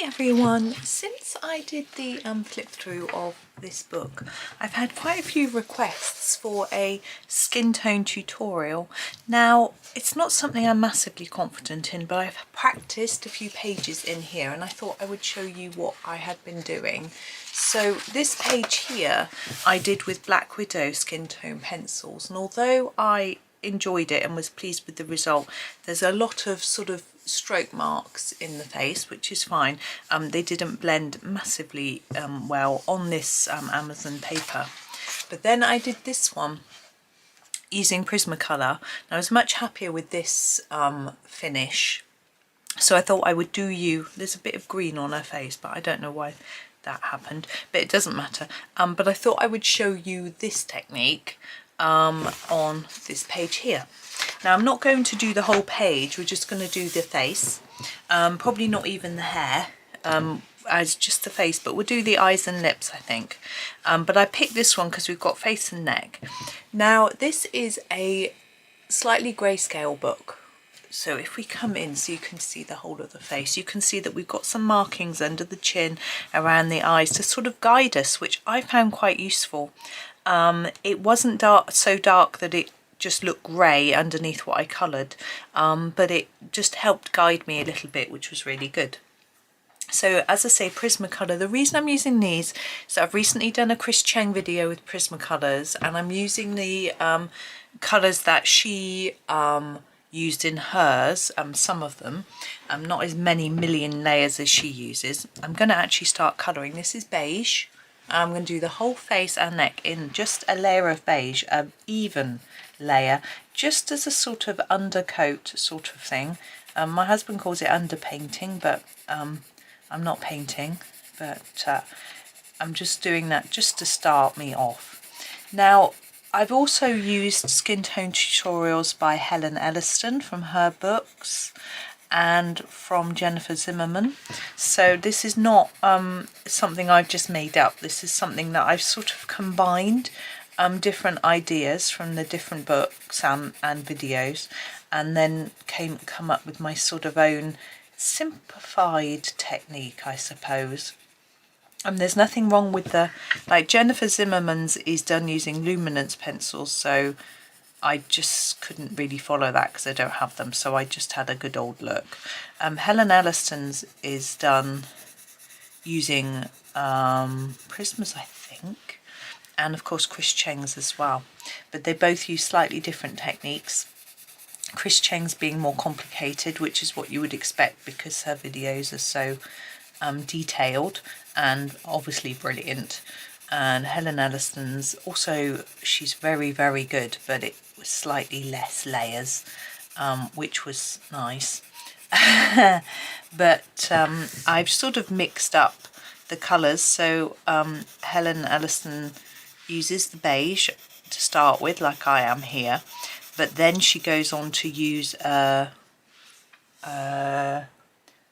Hi everyone! Since I did the flip through of this book, I've had quite a few requests for a skin tone tutorial. Now, it's not something I'm massively confident in, but I've practiced a few pages in here and I thought I would show you what I had been doing. So this page here I did with Black Widow skin tone pencils, and although I enjoyed it and was pleased with the result, there's a lot of sort of stroke marks in the face, which is fine. They didn't blend massively well on this Amazon paper. But then I did this one using Prismacolor. Now I was much happier with this finish, so I thought I would do you. There's a bit of green on her face, but I don't know why that happened, but it doesn't matter. But I thought I would show you this technique on this page here. Now I'm not going to do the whole page, we're just going to do the face, probably not even the hair, as just the face, but we'll do the eyes and lips I think. But I picked this one because we've got face and neck. Now this is a slightly grayscale book, so if we come in so you can see the whole of the face, you can see that we've got some markings under the chin, around the eyes, to sort of guide us, which I found quite useful. It wasn't so dark that it just looked grey underneath what I coloured, but it just helped guide me a little bit, which was really good. So as I say, Prismacolor, the reason I'm using these is I've recently done a Chris Cheng video with Prismacolors, and I'm using the colours that she used in hers, some of them, not as many million layers as she uses. I'm going to actually start colouring. This is beige. I'm going to do the whole face and neck in just a layer of beige, an even layer, just as a sort of undercoat sort of thing. My husband calls it underpainting, but I'm not painting, but I'm just doing that just to start me off. Now I've also used skin tone tutorials by Helen Elliston from her books and from Jennifer Zimmerman. So this is not something I've just made up. This is something that I've sort of combined different ideas from the different books and videos, and then come up with my sort of own simplified technique, I suppose. There's nothing wrong with like Jennifer Zimmerman's is done using luminance pencils, so I just couldn't really follow that because I don't have them, so I just had a good old look. Helen Elliston's is done using Prismas, I think, and of course Chris Cheng's as well, but they both use slightly different techniques. Chris Cheng's being more complicated, which is what you would expect because her videos are so detailed and obviously brilliant. And Helen Elliston's also, she's very, very good, but it was slightly less layers, which was nice. But I've sort of mixed up the colours. So Helen Elliston uses the beige to start with, like I am here, but then she goes on to use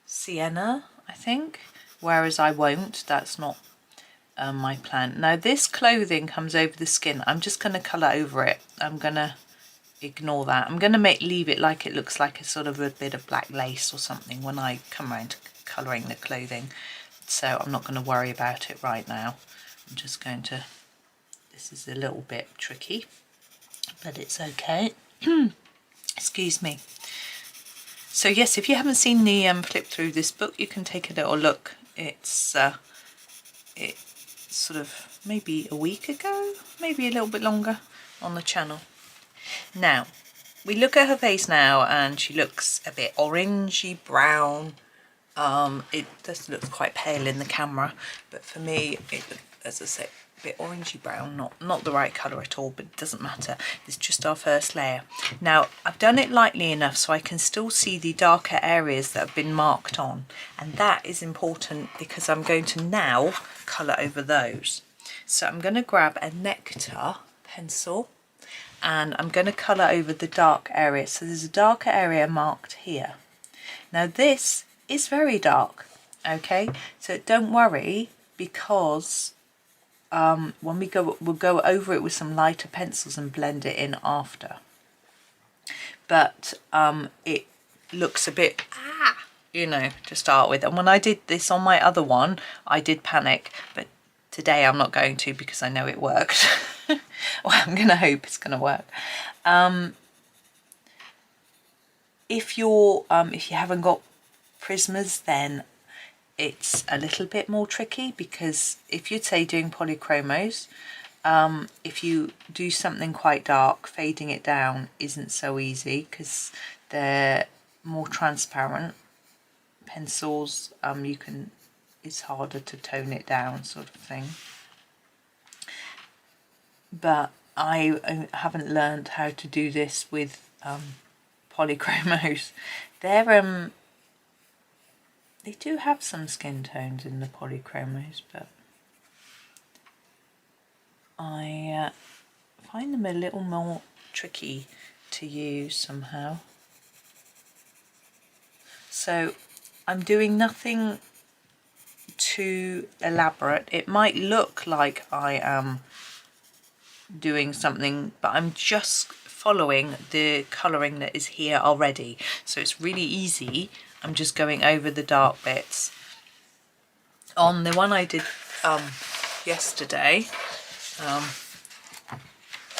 sienna, I think, whereas I won't. That's not my plan. Now this clothing comes over the skin. I'm just going to colour over it. I'm going to ignore that. I'm going to leave it like it looks like a sort of a bit of black lace or something when I come around to colouring the clothing. So I'm not going to worry about it right now. I'm just going to, this is a little bit tricky, but it's okay. Excuse me. So yes, if you haven't seen the flip through this book, you can take a little look. It's sort of maybe a week ago, maybe a little bit longer, on the channel. Now we look at her face now and she looks a bit orangey brown. It does look quite pale in the camera, but for me it, as I say, a bit orangey brown, not the right colour at all, but it doesn't matter. It's just our first layer. Now I've done it lightly enough so I can still see the darker areas that have been marked on, and that is important because I'm going to now colour over those. So I'm going to grab a Nectar pencil and I'm going to colour over the dark area. So there's a darker area marked here. Now this is very dark, okay, so don't worry, because when we go, we'll go over it with some lighter pencils and blend it in after. But it looks a bit you know, to start with. And when I did this on my other one, I did panic, but today I'm not going to, because I know it worked. Well, I'm gonna hope it's gonna work. If you haven't got Prismas, then it's a little bit more tricky, because if you'd say doing polychromos, if you do something quite dark, fading it down isn't so easy, because they're more transparent pencils. It's harder to tone it down, sort of thing. But I haven't learned how to do this with polychromos. They do have some skin tones in the polychromos, but I find them a little more tricky to use somehow. So I'm doing nothing too elaborate. It might look like I am doing something, but I'm just following the colouring that is here already. So it's really easy. I'm just going over the dark bits. On the one I did yesterday,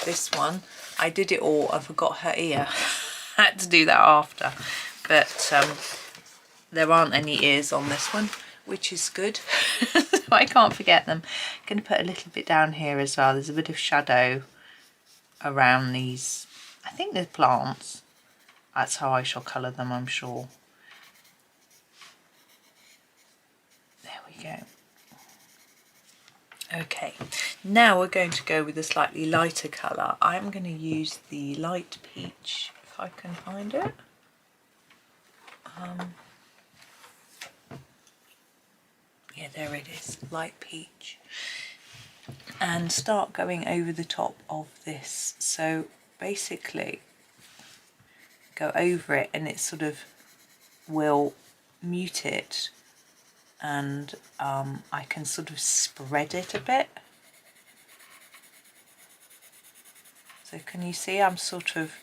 this one, I did it all. I forgot her ear. I had to do that after. But there aren't any ears on this one, which is good. I can't forget them. I'm going to put a little bit down here as well. There's a bit of shadow around these. I think they're plants. That's how I shall colour them, I'm sure. There we go. Okay, now we're going to go with a slightly lighter colour. I'm going to use the light peach, if I can find it. Yeah, there it is, light peach. And start going over the top of this. So basically go over it, and it sort of will mute it, and I can sort of spread it a bit. So can you see I'm sort of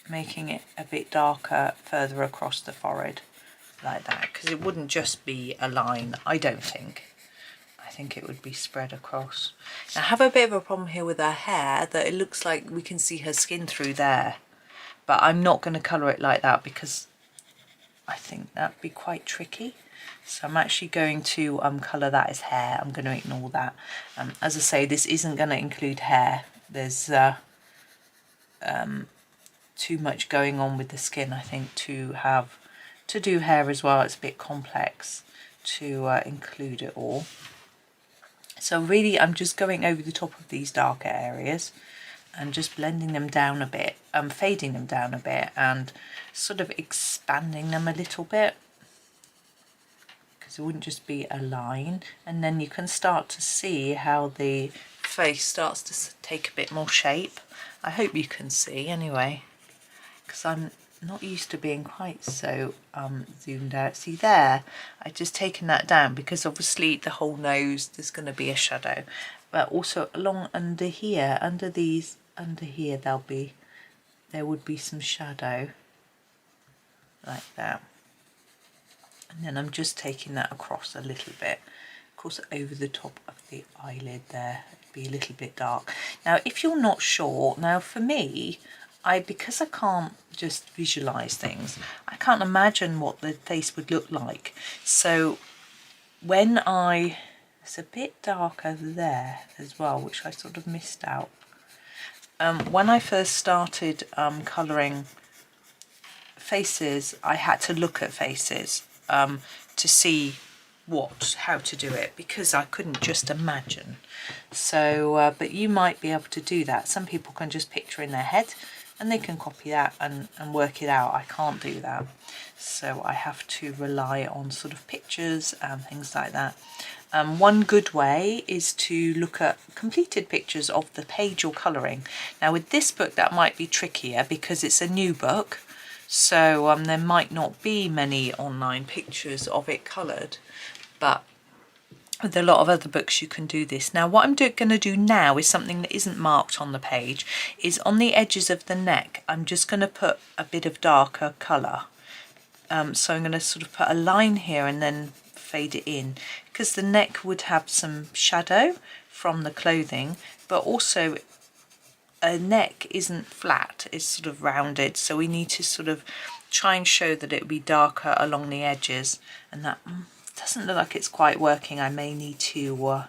making it a bit darker further across the forehead like that, because it wouldn't just be a line, I don't think. I think it would be spread across. Now, I have a bit of a problem here with her hair, that it looks like we can see her skin through there, but I'm not going to colour it like that, because I think that'd be quite tricky. So I'm actually going to colour that as hair. I'm going to ignore that. As I say, this isn't going to include hair. There's too much going on with the skin, I think, to do hair as well. It's a bit complex to include it all. So really I'm just going over the top of these darker areas and just blending them down a bit, fading them down a bit, and sort of expanding them a little bit, because it wouldn't just be a line. And then you can start to see how the face starts to take a bit more shape. I hope you can see anyway, because I'm not used to being quite so zoomed out. See there, I've just taken that down, because obviously the whole nose, there's going to be a shadow, but also along under here, under here, there would be some shadow like that. And then I'm just taking that across a little bit, of course over the top of the eyelid there. It'd be a little bit dark. Now if you're not sure, now for me, because I can't just visualise things, I can't imagine what the face would look like. So when it's a bit dark over there as well, which I sort of missed out. When I first started colouring faces, I had to look at faces to see how to do it, because I couldn't just imagine. So, but you might be able to do that. Some people can just picture in their head and they can copy that and work it out. I can't do that. So I have to rely on sort of pictures and things like that. One good way is to look at completed pictures of the page you're colouring. Now with this book that might be trickier, because it's a new book, so there might not be many online pictures of it coloured, but with a lot of other books you can do this. Now what I'm going to do now is something that isn't marked on the page, is on the edges of the neck I'm just going to put a bit of darker colour, So I'm going to sort of put a line here and then fade it in, because the neck would have some shadow from the clothing, but also a neck isn't flat, it's sort of rounded, so we need to sort of try and show that it would be darker along the edges, and that doesn't look like it's quite working. I may need to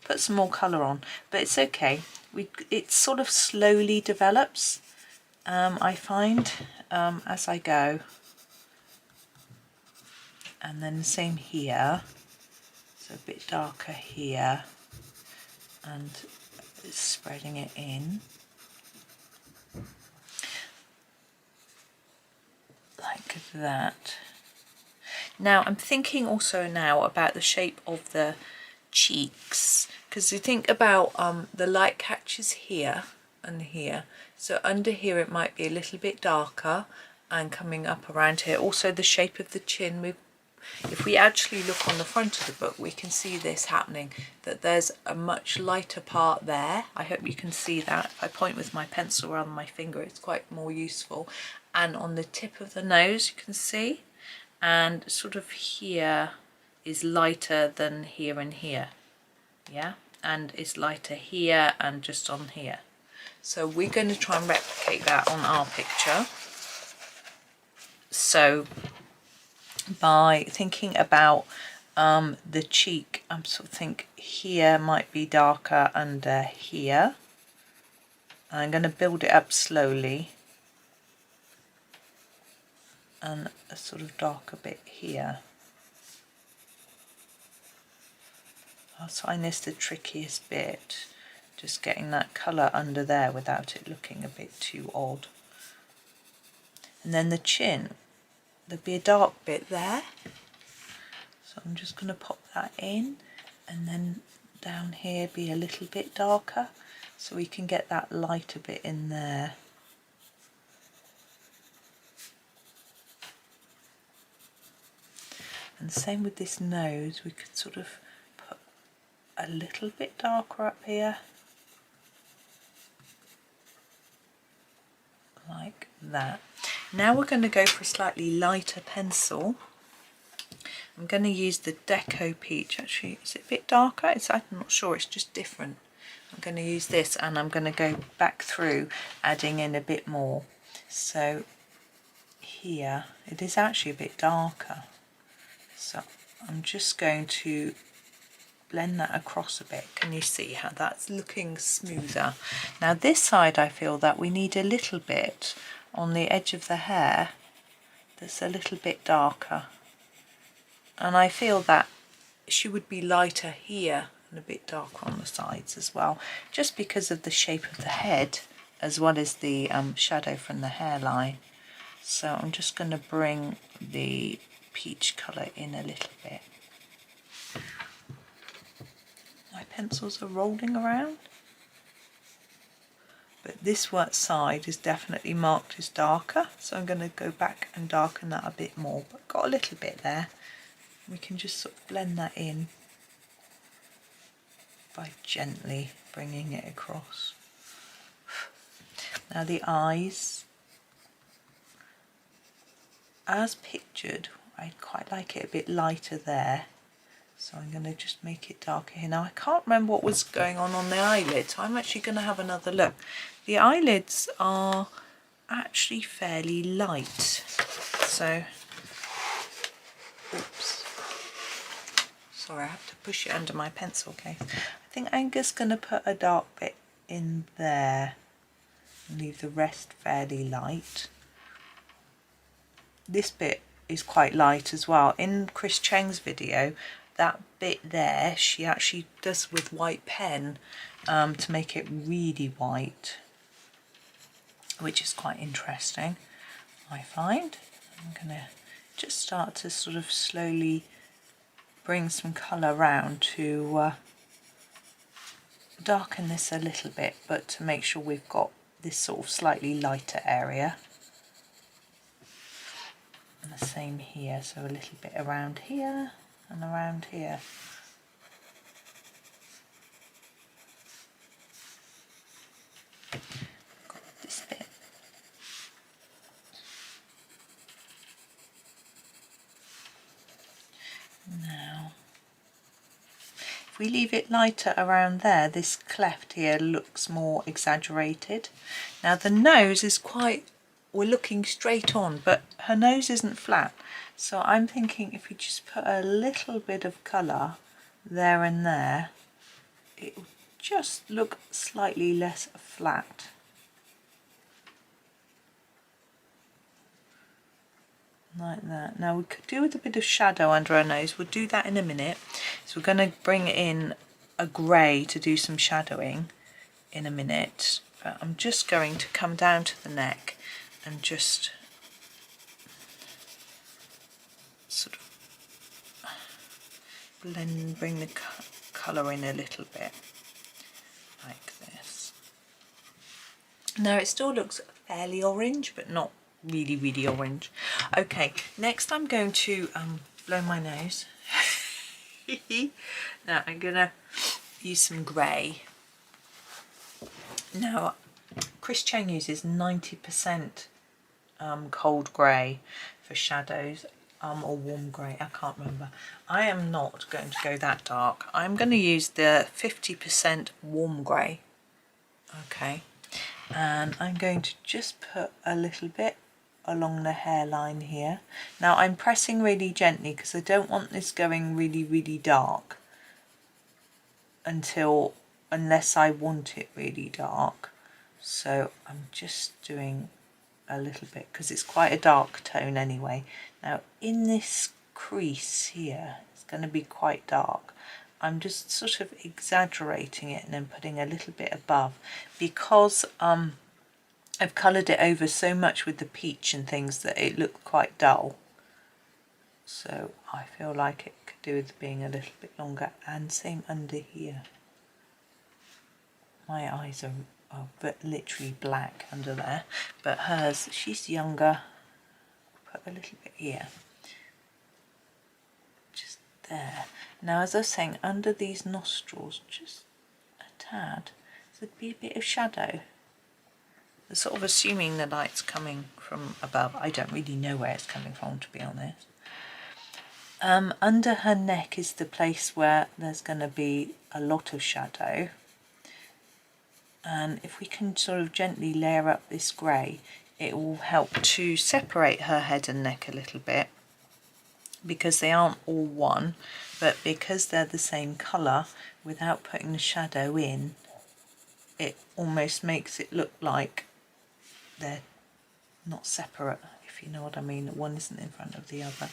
put some more colour on, but it's okay. It sort of slowly develops, I find, as I go. And then the same here, so a bit darker here, and spreading it in like that. Now I'm thinking also now about the shape of the cheeks, because you think about the light catches here and here, so under here it might be a little bit darker and coming up around here. Also the shape of the chin, if we actually look on the front of the book, we can see this happening, that there's a much lighter part there. I hope you can see that. If I point with my pencil rather than my finger, it's quite more useful. And on the tip of the nose, you can see, and sort of here is lighter than here and here, yeah, and it's lighter here and just on here. So we're going to try and replicate that on our picture. So by thinking about the cheek, I'm sort of think here might be darker under here. I'm going to build it up slowly, and a sort of darker bit here. I find this the trickiest bit, just getting that colour under there without it looking a bit too odd. And then the chin, there'll be a dark bit there, so I'm just going to pop that in, and then down here be a little bit darker, so we can get that lighter bit in there. And same with this nose, we could sort of put a little bit darker up here, like that. Now we're going to go for a slightly lighter pencil. I'm going to use the Deco Peach. Actually, is it a bit darker? I'm not sure, it's just different. I'm going to use this, and I'm going to go back through adding in a bit more. So here it is actually a bit darker, so I'm just going to blend that across a bit. Can you see how that's looking smoother? Now this side, I feel that we need a little bit on the edge of the hair that's a little bit darker, and I feel that she would be lighter here and a bit darker on the sides as well, just because of the shape of the head as well as the shadow from the hairline. So I'm just going to bring the peach colour in a little bit. My pencils are rolling around, but this one side is definitely marked as darker, so I'm going to go back and darken that a bit more, but got a little bit there. We can just sort of blend that in by gently bringing it across. Now the eyes, as pictured, I'd quite like it a bit lighter there, so I'm going to just make it darker here. Now I can't remember what was going on the eyelids, so I'm actually going to have another look. The eyelids are actually fairly light, so oops, sorry, I have to push it under my pencil case. I think I'm just going to put a dark bit in there and leave the rest fairly light. This bit is quite light as well. In Chris Cheng's video, that bit there she actually does with white pen to make it really white, which is quite interesting, I find. I'm going to just start to sort of slowly bring some colour around to darken this a little bit, but to make sure we've got this sort of slightly lighter area. And the same here, so a little bit around here and around here. Got this bit. If we leave it lighter around there, this cleft here looks more exaggerated. Now the nose is quite, we're looking straight on, but her nose isn't flat. So I'm thinking if we just put a little bit of colour there and there, it will just look slightly less flat. Like that. Now we could do with a bit of shadow under our nose. We'll do that in a minute. So we're going to bring in a grey to do some shadowing in a minute. But I'm just going to come down to the neck and just sort of blend, bring the colour in a little bit like this. Now it still looks fairly orange, but not really orange. Okay, next I'm going to blow my nose. Now I'm gonna use some grey. Now Chris Cheng uses 90% cold grey for shadows, or warm grey, I can't remember. I am not going to go that dark. I'm going to use the 50% warm grey. Okay, and I'm going to just put a little bit along the hairline here. Now I'm pressing really gently because I don't want this going really dark unless I want it really dark. So I'm just doing a little bit because it's quite a dark tone anyway. Now in this crease here, it's going to be quite dark. I'm just sort of exaggerating it and then putting a little bit above because I've coloured it over so much with the peach and things that it looked quite dull. So I feel like it could do with being a little bit longer, and same under here. My eyes are literally black under there, but hers, she's younger. Put a little bit here. Just there. Now as I was saying, under these nostrils, just a tad, there'd be a bit of shadow. Sort of assuming the light's coming from above. I don't really know where it's coming from, to be honest. Under her neck is the place where there's going to be a lot of shadow, and if we can sort of gently layer up this grey, it will help to separate her head and neck a little bit, because they aren't all one, but because they're the same colour, without putting the shadow in, it almost makes it look like they're not separate, if you know what I mean. One isn't in front of the other.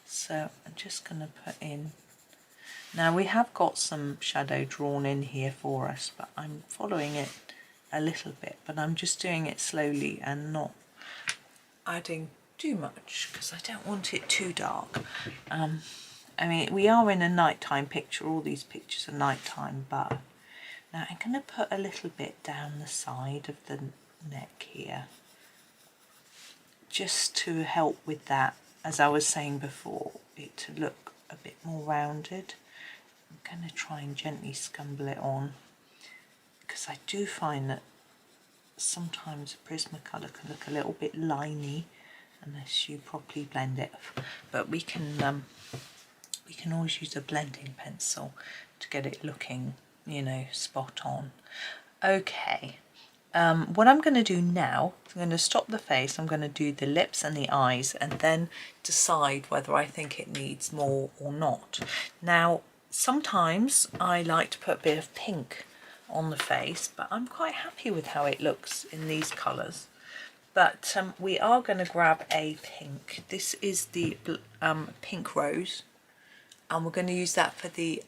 So I'm just going to put in. Now we have got some shadow drawn in here for us, but I'm following it a little bit, but I'm just doing it slowly and not adding too much because I don't want it too dark. I mean, we are in a nighttime picture, all these pictures are nighttime, but now I'm going to put a little bit down the side of the neck here, just to help with that, as I was saying before, it to look a bit more rounded. I'm going to try and gently scumble it on, because I do find that sometimes a Prismacolor can look a little bit liney unless you properly blend it, but we can always use a blending pencil to get it looking, you know, spot on. Okay. What I'm going to do now, I'm going to stop the face, I'm going to do the lips and the eyes, and then decide whether I think it needs more or not. Now, sometimes I like to put a bit of pink on the face, but I'm quite happy with how it looks in these colours. But we are going to grab a pink. This is the pink rose, and we're going to use that for the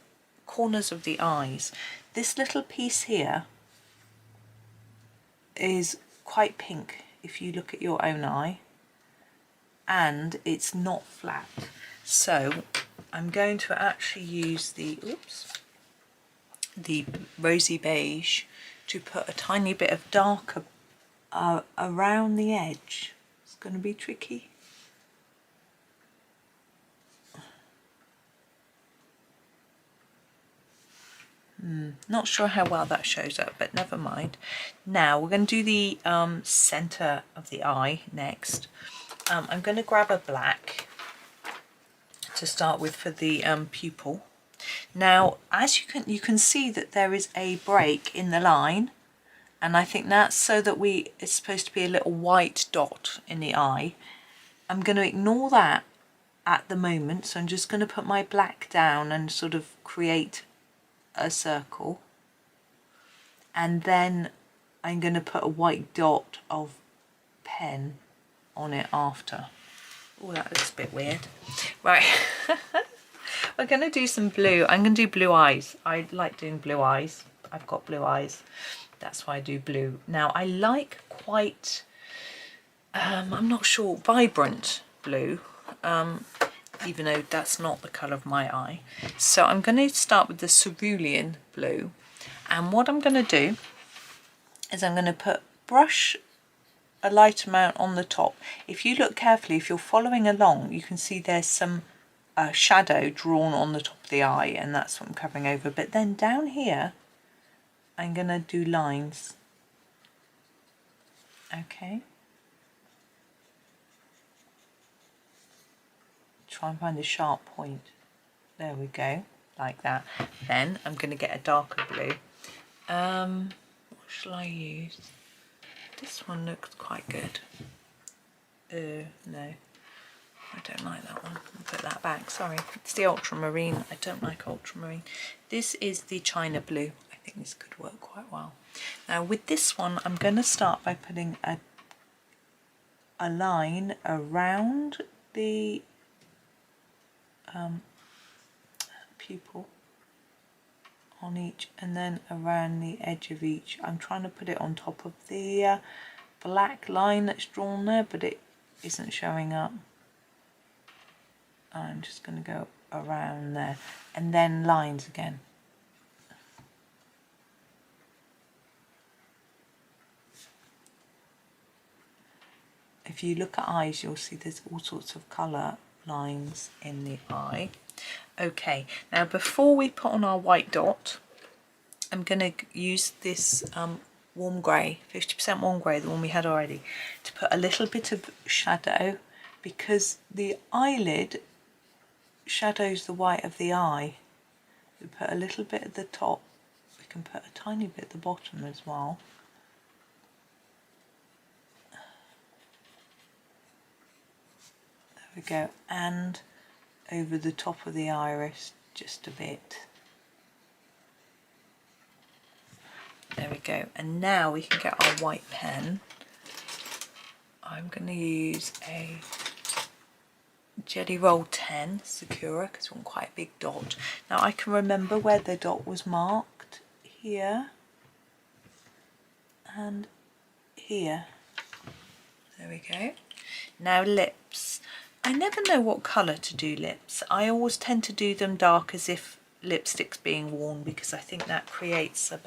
corners of the eyes. This little piece here is quite pink if you look at your own eye, and it's not flat. So I'm going to actually use the rosy beige to put a tiny bit of darker around the edge. It's going to be tricky. Not sure how well that shows up, but never mind. Now we're going to do the centre of the eye next. I'm going to grab a black to start with for the pupil. Now, as you can see that there is a break in the line, and I think that's so that it's supposed to be a little white dot in the eye. I'm going to ignore that at the moment, so I'm just going to put my black down and sort of create a circle, and then I'm going to put a white dot of pen on it after. Oh, that looks a bit weird. Right. We're going to do some blue. I'm going to do blue eyes. I like doing blue eyes. I've got blue eyes. That's why I do blue. Now, I like quite, I'm not sure, vibrant blue, even though that's not the colour of my eye. So I'm going to start with the cerulean blue. And what I'm going to do is I'm going to brush a light amount on the top. If you look carefully, if you're following along, you can see there's some shadow drawn on the top of the eye, and that's what I'm covering over. But then down here, I'm going to do lines. Okay. Try and find a sharp point. There we go, like that. Then I'm going to get a darker blue. What shall I use? This one looks quite good. No, I don't like that one. I'll put that back, sorry. It's the ultramarine. I don't like ultramarine. This is the China blue. I think this could work quite well. Now with this one, I'm going to start by putting a line around the pupil on each, and then around the edge of each. I'm trying to put it on top of the black line that's drawn there, but it isn't showing up. I'm just going to go around there, and then lines again. If you look at eyes, you'll see there's all sorts of colour lines in the eye. Okay, now before we put on our white dot, I'm going to use this warm grey, 50% warm grey, the one we had already, to put a little bit of shadow, because the eyelid shadows the white of the eye. We put a little bit at the top, we can put a tiny bit at the bottom as well. There we go, and over the top of the iris just a bit. There we go, and now we can get our white pen. I'm going to use a Jelly Roll 10 Sakura, because I want quite a big dot. Now I can remember where the dot was marked, here and here. There we go. Now lips. I never know what colour to do lips. I always tend to do them dark, as if lipstick's being worn, because I think that creates a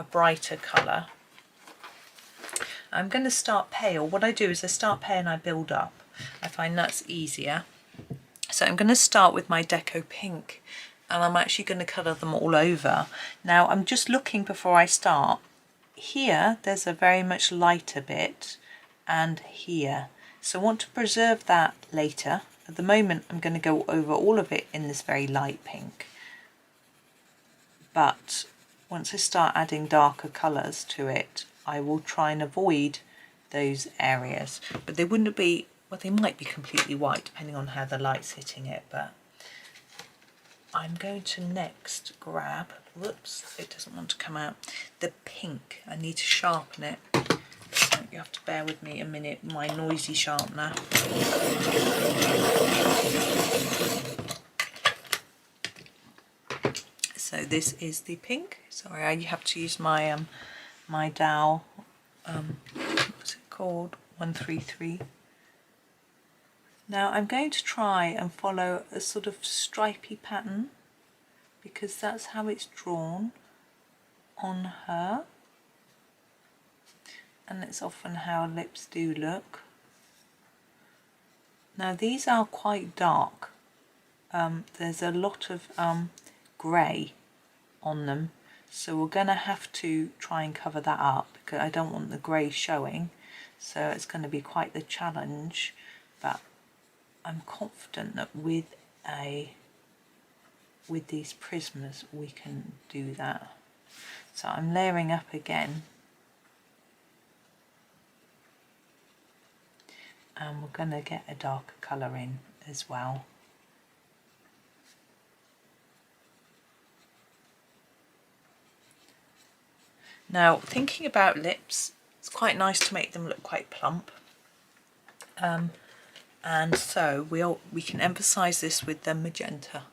brighter colour. I'm going to start pale. What I do is I start pale and I build up. I find that's easier. So I'm going to start with my Deco Pink, and I'm actually going to colour them all over. Now I'm just looking before I start. Here there's a very much lighter bit, and here. So I want to preserve that later. At the moment I'm going to go over all of it in this very light pink. But once I start adding darker colours to it, I will try and avoid those areas. But they wouldn't be, well, they might be completely white depending on how the light's hitting it, but I'm going to next grab, whoops, it doesn't want to come out, the pink. I need to sharpen it. So you have to bear with me a minute, my noisy sharpener. So this is the pink. Sorry, you have to use my my dowel. What's it called? 133. Now I'm going to try and follow a sort of stripy pattern, because that's how it's drawn on her, and it's often how lips do look. Now these are quite dark. There's a lot of grey on them, so we're going to have to try and cover that up, because I don't want the grey showing, so it's going to be quite the challenge. But I'm confident that with a with these Prismas we can do that. So I'm layering up again, and we're going to get a darker colour in as well. Now, thinking about lips, it's quite nice to make them look quite plump. And so we can emphasise this with the magenta.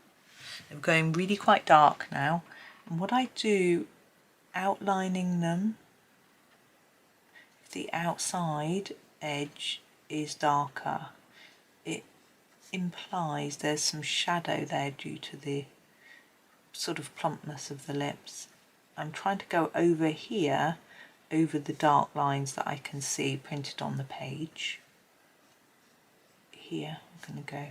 I'm going really quite dark now. And what I do, outlining them, if the outside edge is darker, it implies there's some shadow there due to the sort of plumpness of the lips. I'm trying to go over here, over the dark lines that I can see printed on the page. Here, I'm going to go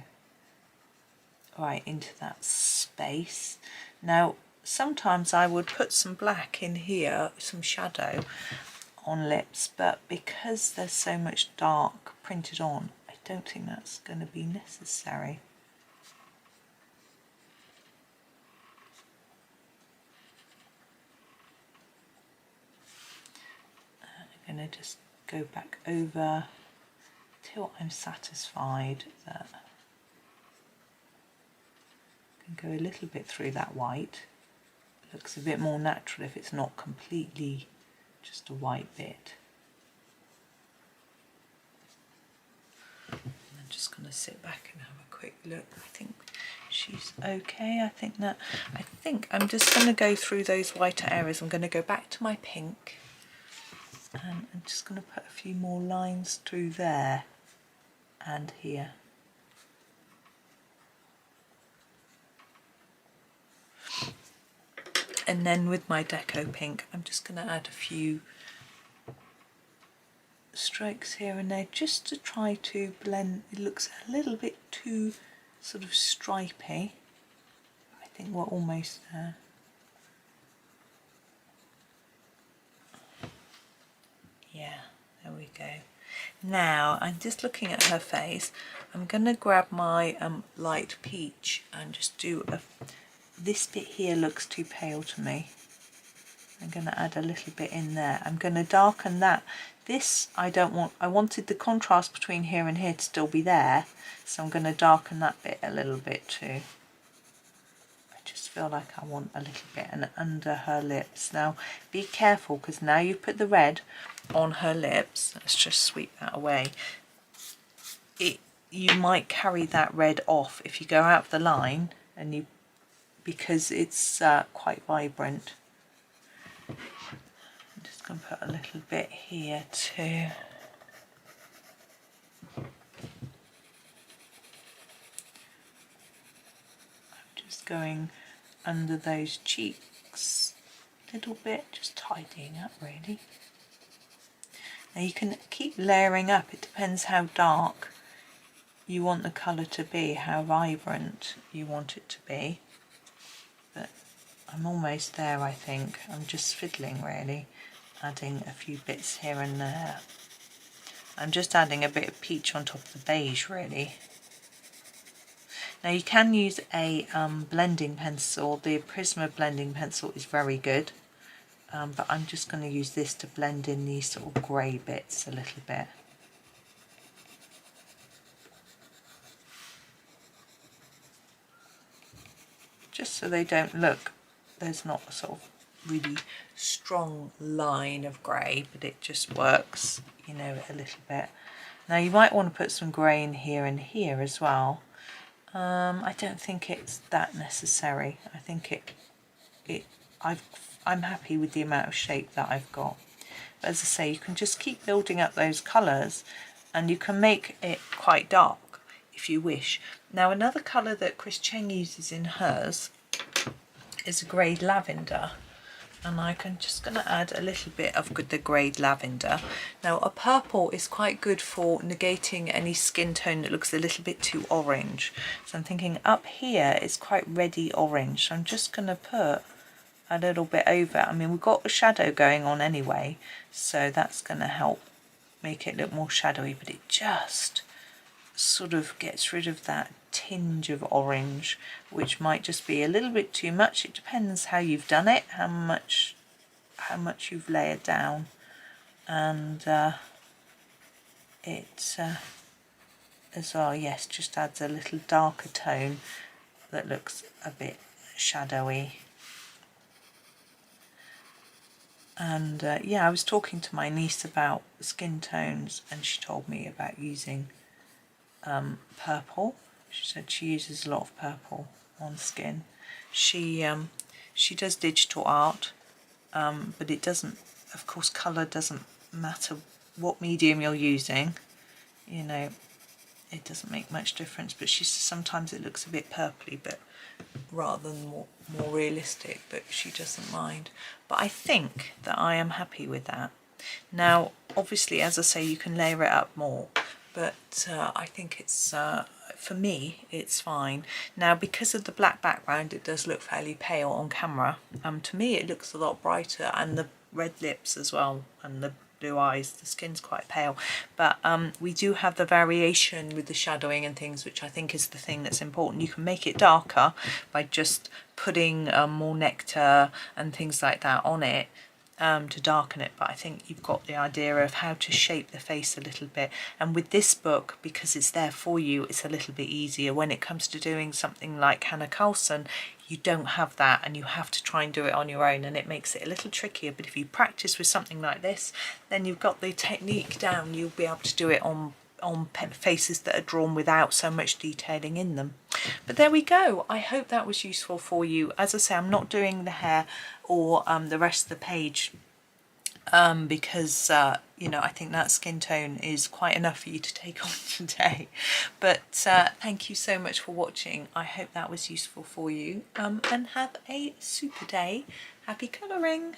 right into that space. Now, sometimes I would put some black in here, some shadow on lips, but because there's so much dark printed on, I don't think that's going to be necessary. I'm going to just go back over till I'm satisfied that I can go a little bit through that white. It looks a bit more natural if it's not completely just a white bit. I'm just going to sit back and have a quick look. I think she's okay. I think I'm just going to go through those whiter areas. I'm going to go back to my pink, and I'm just going to put a few more lines through there and here. And then with my deco pink, I'm just going to add a few strokes here and there just to try to blend. It looks a little bit too sort of stripy. I think we're almost there. Yeah, there we go. Now I'm just looking at her face. I'm going to grab my light peach and just do this bit here looks too pale to me. I'm going to add a little bit in there. I'm going to darken that. This I don't want, I wanted the contrast between here and here to still be there, so I'm going to darken that bit a little bit too. I just feel like I want a little bit and under her lips. Now be careful, because now you've put the red on her lips. Let's just sweep that away. You might carry that red off if you go out of the line, and because it's quite vibrant. I'm just going to put a little bit here too. I'm just going under those cheeks a little bit, just tidying up really. Now you can keep layering up. It depends how dark you want the colour to be, how vibrant you want it to be. But I'm almost there, I think. I'm just fiddling really, adding a few bits here and there. I'm just adding a bit of peach on top of the beige really. Now you can use a blending pencil. The Prisma blending pencil is very good, but I'm just going to use this to blend in these sort of grey bits a little bit. Just so they don't look, there's not a sort of really strong line of grey, but it just works, you know, a little bit. Now you might want to put some grey in here and here as well. I don't think it's that necessary. I think I'm happy with the amount of shape that I've got. But as I say, you can just keep building up those colours, and you can make it quite dark if you wish. Now another colour that Chris Cheng uses in hers is a greyed lavender, and I'm just going to add a little bit of the greyed lavender. Now a purple is quite good for negating any skin tone that looks a little bit too orange. So I'm thinking up here it's quite reddy orange, so I'm just going to put a little bit over. I mean, we've got a shadow going on anyway, so that's going to help make it look more shadowy, but it just sort of gets rid of that tinge of orange, which might just be a little bit too much. It depends how you've done it, how much you've layered down, and it as well, yes, just adds a little darker tone that looks a bit shadowy. And yeah, I was talking to my niece about skin tones, and she told me about using purple. She said she uses a lot of purple on skin. She does digital art, but it doesn't, of course, colour doesn't matter what medium you're using, you know, it doesn't make much difference. But she says sometimes it looks a bit purpley, but rather than more realistic, but she doesn't mind. But I think that I am happy with that. Now obviously, as I say, you can layer it up more, but I think it's for me it's fine. Now because of the black background, it does look fairly pale on camera. To me it looks a lot brighter, and the red lips as well, and the blue eyes, the skin's quite pale, but we do have the variation with the shadowing and things, which I think is the thing that's important. You can make it darker by just putting more nectar and things like that on it to darken it, but I think you've got the idea of how to shape the face a little bit. And with this book, because it's there for you, it's a little bit easier. When it comes to doing something like Hannah Carlson, you don't have that, and you have to try and do it on your own, and it makes it a little trickier. But if you practice with something like this, then you've got the technique down. You'll be able to do it on faces that are drawn without so much detailing in them. But there we go. I hope that was useful for you. As I say, I'm not doing the hair or the rest of the page because you know, I think that skin tone is quite enough for you to take on today. But thank you so much for watching. I hope that was useful for you, and have a super day. Happy colouring.